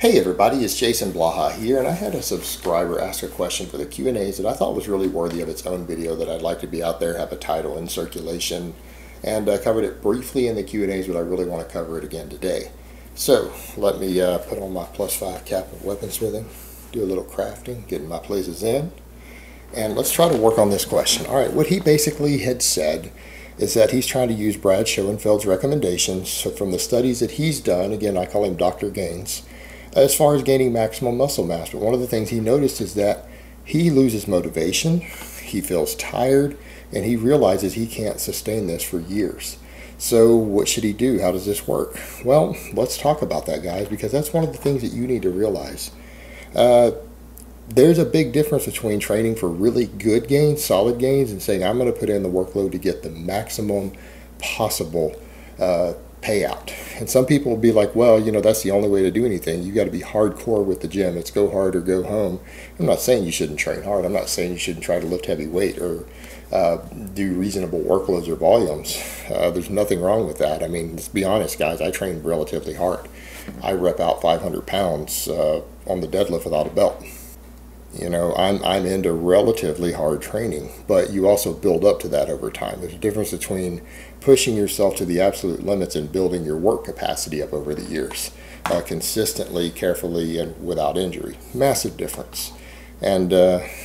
Hey everybody, it's Jason Blaha here, and I had a subscriber ask a question for the Q&As that I thought was really worthy of its own video that I'd like to be out there, have a title in circulation, and covered it briefly in the Q&As, but I really want to cover it again today. So let me put on my +5 cap of weaponsmithing, do a little crafting, getting my places in, and let's try to work on this question. All right, what he basically had said is that he's trying to use Brad Schoenfeld's recommendations. So from the studies that he's done, again, I call him Dr. Gaines, as far as gaining maximum muscle mass. But one of the things he noticed is that he loses motivation, he feels tired, and he realizes he can't sustain this for years. So what should he do? How does this work? Well, let's talk about that, guys, because that's one of the things that you need to realize. There's a big difference between training for really good gains, solid gains, and saying I'm going to put in the workload to get the maximum possible payout. And some people will be like, well, you know, that's the only way to do anything. You got to be hardcore with the gym. It's go hard or go home. I'm not saying you shouldn't train hard. I'm not saying you shouldn't try to lift heavy weight or do reasonable workloads or volumes. There's nothing wrong with that. I mean, let's be honest, guys, I train relatively hard. I rep out 500 pounds on the deadlift without a belt. You know, I'm into relatively hard training, but you also build up to that over time. There's a difference between pushing yourself to the absolute limits and building your work capacity up over the years, consistently, carefully, and without injury. Massive difference, and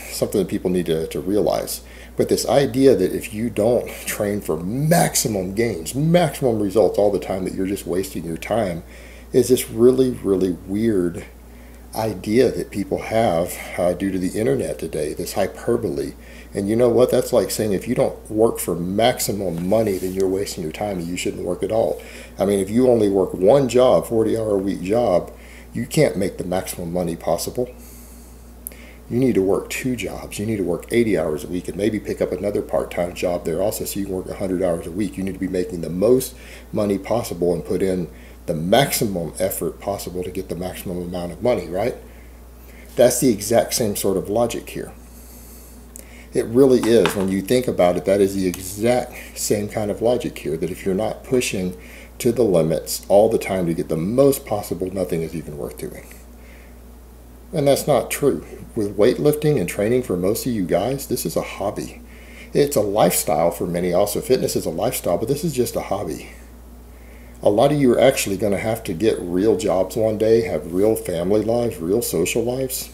something that people need to realize. But this idea that if you don't train for maximum gains, maximum results all the time, that you're just wasting your time, is this really, really weird idea that people have due to the internet today, this hyperbole. And you know what? That's like saying if you don't work for maximum money, then you're wasting your time and you shouldn't work at all. I mean, if you only work one job, 40-hour-a-week job, you can't make the maximum money possible. You need to work 2 jobs. You need to work 80 hours a week and maybe pick up another part-time job there also, so you can work 100 hours a week. You need to be making the most money possible and put in the maximum effort possible to get the maximum amount of money, right? That's the exact same sort of logic here. It really is. When you think about it, that is the exact same kind of logic here, that if you're not pushing to the limits all the time to get the most possible, nothing is even worth doing. And that's not true. With weightlifting and training, for most of you guys, this is a hobby. It's a lifestyle for many also. Fitness is a lifestyle, but this is just a hobby. A lot of you are actually going to have to get real jobs one day, have real family lives, real social lives.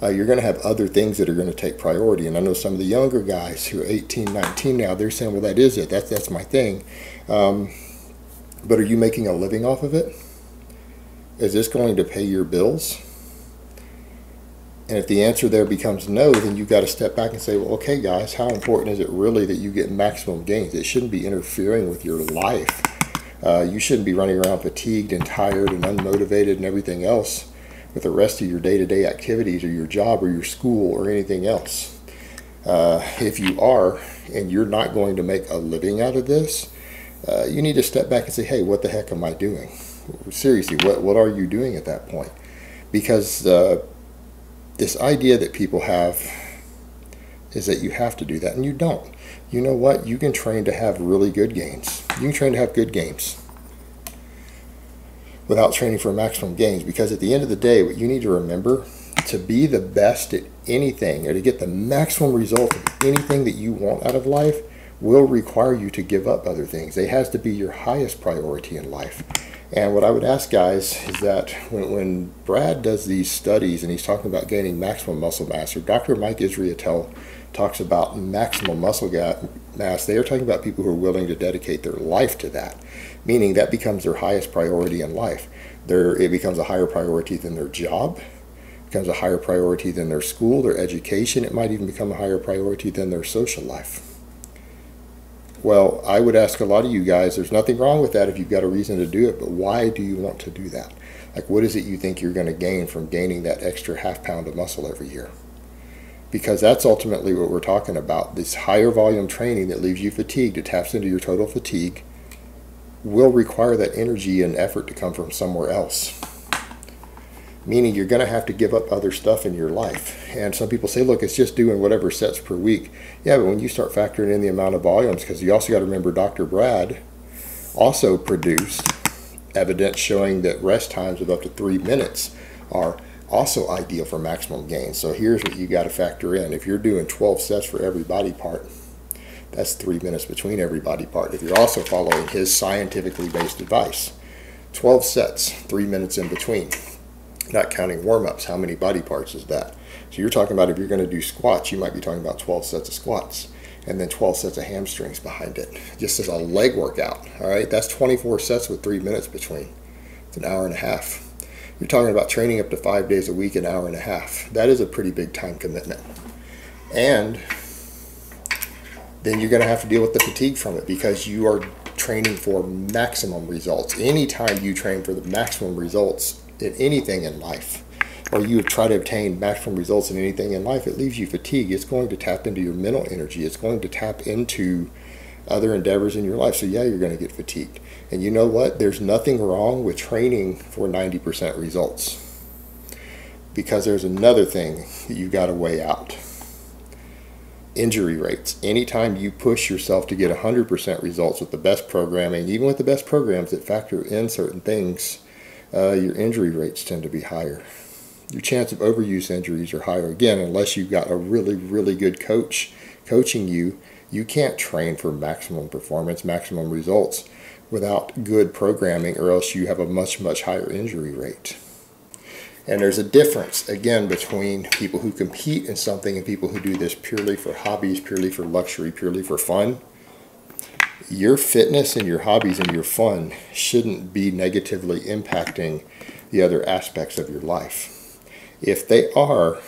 You're going to have other things that are going to take priority. And I know some of the younger guys who are 18, 19 now, they're saying, well, that is it. That's my thing. But are you making a living off of it? Is this going to pay your bills? And if the answer there becomes no, then you've got to step back and say, well, okay, guys, how important is it really that you get maximum gains? It shouldn't be interfering with your life. You shouldn't be running around fatigued and tired and unmotivated and everything else with the rest of your day-to-day activities or your job or your school or anything else. If you are, and you're not going to make a living out of this, you need to step back and say, hey, what the heck am I doing? Seriously, what are you doing at that point? Because this idea that people have is that you have to do that, and you don't. You know what? You can train to have really good gains. You can train to have good gains without training for maximum gains, because at the end of the day, what you need to remember, to be the best at anything or to get the maximum result of anything that you want out of life will require you to give up other things. It has to be your highest priority in life. And what I would ask guys is that when Brad does these studies and he's talking about gaining maximum muscle mass, or Dr. Mike Israetel talks about maximum muscle mass, they are talking about people who are willing to dedicate their life to that, meaning that becomes their highest priority in life. It becomes a higher priority than their job, becomes a higher priority than their school, their education. It might even become a higher priority than their social life. Well, I would ask a lot of you guys, there's nothing wrong with that if you've got a reason to do it, but why do you want to do that? Like, what is it you think you're going to gain from gaining that extra ½ pound of muscle every year? Because that's ultimately what we're talking about. This higher volume training that leaves you fatigued, it taps into your total fatigue, will require that energy and effort to come from somewhere else. Meaning you're going to have to give up other stuff in your life. And some people say, look, it's just doing whatever sets per week. Yeah, but when you start factoring in the amount of volumes, because you also got to remember Dr. Brad also produced evidence showing that rest times of up to 3 minutes are also ideal for maximum gain. So here's what you got to factor in. If you're doing 12 sets for every body part, that's 3 minutes between every body part. If you're also following his scientifically based advice, 12 sets, 3 minutes in between, not counting warm-ups. How many body parts is that? So you're talking about, if you're going to do squats, you might be talking about 12 sets of squats and then 12 sets of hamstrings behind it, just as a leg workout. All right, that's 24 sets with 3 minutes between. It's an hour and a half. You're talking about training up to 5 days a week, an hour and a half. That is a pretty big time commitment. And then you're going to have to deal with the fatigue from it, because you are training for maximum results. Anytime you train for the maximum results in anything in life, or you try to obtain maximum results in anything in life, it leaves you fatigued. It's going to tap into your mental energy. It's going to tap into other endeavors in your life. So yeah, you're going to get fatigued. And you know what? There's nothing wrong with training for 90% results, because there's another thing that you got to weigh out. Injury rates. Anytime you push yourself to get 100% results with the best programming, even with the best programs that factor in certain things, your injury rates tend to be higher. Your chance of overuse injuries are higher. Again, unless you've got a really, really good coach coaching you, you can't train for maximum performance, maximum results without good programming, or else you have a much, much higher injury rate. And there's a difference, again, between people who compete in something and people who do this purely for hobbies, purely for luxury, purely for fun. Your fitness and your hobbies and your fun shouldn't be negatively impacting the other aspects of your life. If they are,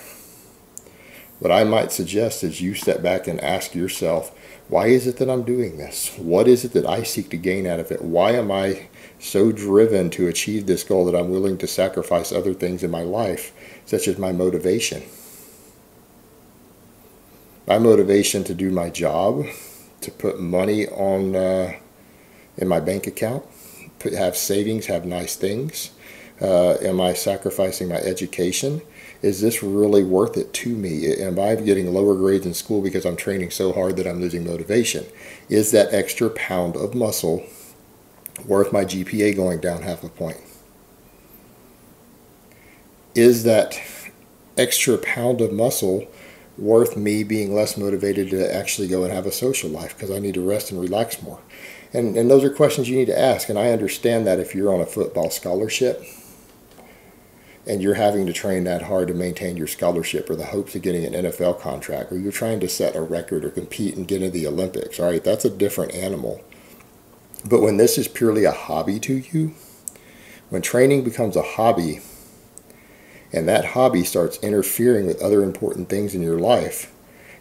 what I might suggest is you step back and ask yourself, why is it that I'm doing this? What is it that I seek to gain out of it? Why am I so driven to achieve this goal that I'm willing to sacrifice other things in my life, such as my motivation? My motivation to do my job, to put money on in my bank account, have savings, have nice things. Am I sacrificing my education? Is this really worth it to me? Am I getting lower grades in school because I'm training so hard that I'm losing motivation? Is that extra pound of muscle worth my GPA going down half a point? Is that extra pound of muscle worth me being less motivated to actually go and have a social life because I need to rest and relax more? And those are questions you need to ask. And I understand that if you're on a football scholarship and you're having to train that hard to maintain your scholarship or the hopes of getting an NFL contract, or you're trying to set a record or compete and get into the Olympics, all right, that's a different animal. But when this is purely a hobby to you, when training becomes a hobby and that hobby starts interfering with other important things in your life,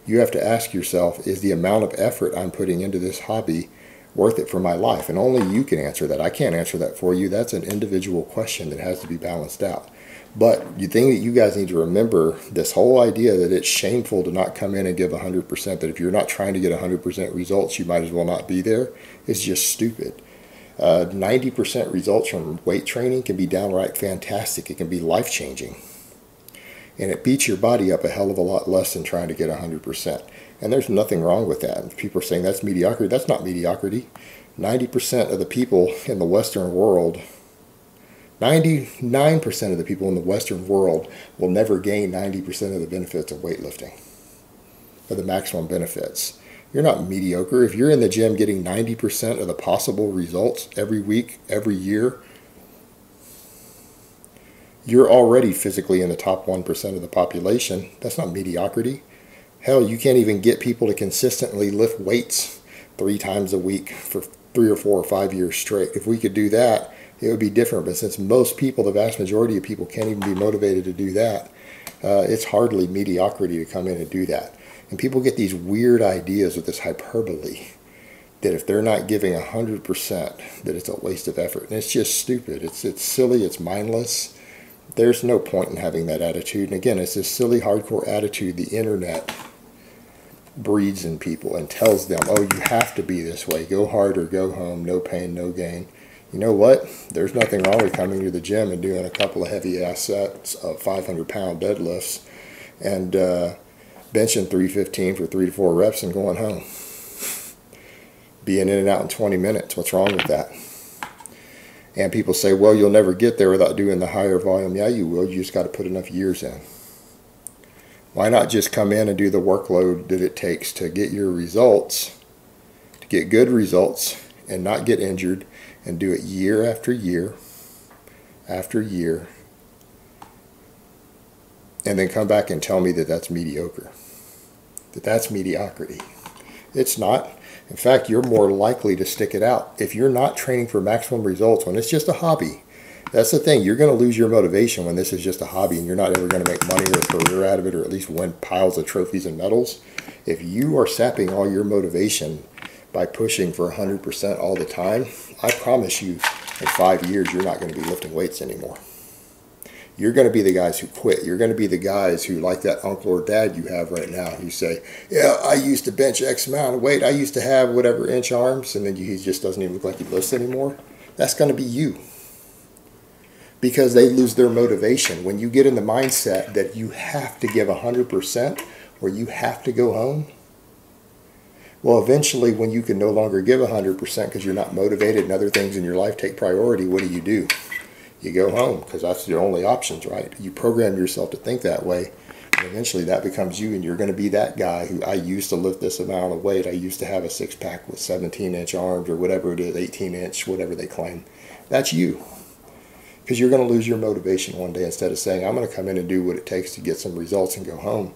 you have to ask yourself, is the amount of effort I'm putting into this hobby worth it for my life? And only you can answer that. I can't answer that for you. That's an individual question that has to be balanced out. But the thing that you guys need to remember, this whole idea that it's shameful to not come in and give 100%, that if you're not trying to get 100% results, you might as well not be there, is just stupid. 90% results from weight training can be downright fantastic. It can be life-changing. And it beats your body up a hell of a lot less than trying to get 100%. And there's nothing wrong with that. If people are saying that's mediocrity, that's not mediocrity. 90% of the people in the Western world, 99% of the people in the Western world will never gain 90% of the benefits of weightlifting, or the maximum benefits. You're not mediocre. If you're in the gym getting 90% of the possible results every week, every year, you're already physically in the top 1% of the population. That's not mediocrity. Hell, you can't even get people to consistently lift weights 3 times a week for 3 or 4 or 5 years straight. If we could do that, it would be different. But since most people, the vast majority of people, can't even be motivated to do that, it's hardly mediocrity to come in and do that. And people get these weird ideas with this hyperbole that if they're not giving 100%, that it's a waste of effort. And it's just stupid. It's silly. It's mindless. There's no point in having that attitude. And again, it's this silly, hardcore attitude the internet breeds in people and tells them, oh, you have to be this way. Go hard or go home. No pain, no gain. You know what? There's nothing wrong with coming to the gym and doing a couple of heavy ass sets of 500-pound deadlifts and benching 315 for 3 to 4 reps and going home. Being in and out in 20 minutes. What's wrong with that? And people say, well, you'll never get there without doing the higher volume. Yeah, you will. You just got to put enough years in. Why not just come in and do the workload that it takes to get your results, to get good results and not get injured, and do it year after year after year, and then come back and tell me that that's mediocre, that that's mediocrity. It's not. In fact, you're more likely to stick it out. If you're not training for maximum results when it's just a hobby, that's the thing. You're going to lose your motivation when this is just a hobby and you're not ever going to make money or a career out of it, or at least win piles of trophies and medals. If you are sapping all your motivation by pushing for 100% all the time, I promise you in 5 years you're not going to be lifting weights anymore. You're going to be the guys who quit. You're going to be the guys who, like that uncle or dad you have right now, who say, yeah, I used to bench X amount of weight. I used to have whatever inch arms, and then he just doesn't even look like he lifts anymore. That's going to be you. Because they lose their motivation. When you get in the mindset that you have to give 100% or you have to go home, well, eventually when you can no longer give 100% because you're not motivated and other things in your life take priority, what do? You go home, because that's your only options, right? You program yourself to think that way, and eventually that becomes you, and you're going to be that guy who, I used to lift this amount of weight. I used to have a six-pack with 17-inch arms or whatever it is, 18-inch, whatever they claim. That's you. Because you're going to lose your motivation one day. Instead of saying, I'm going to come in and do what it takes to get some results and go home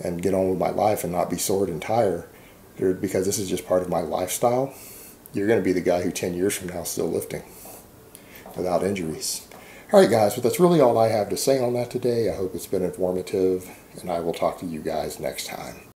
and get on with my life and not be sore and tired, because this is just part of my lifestyle, you're going to be the guy who 10 years from now is still lifting without injuries. All right, guys, but that's really all I have to say on that today. I hope it's been informative, and I will talk to you guys next time.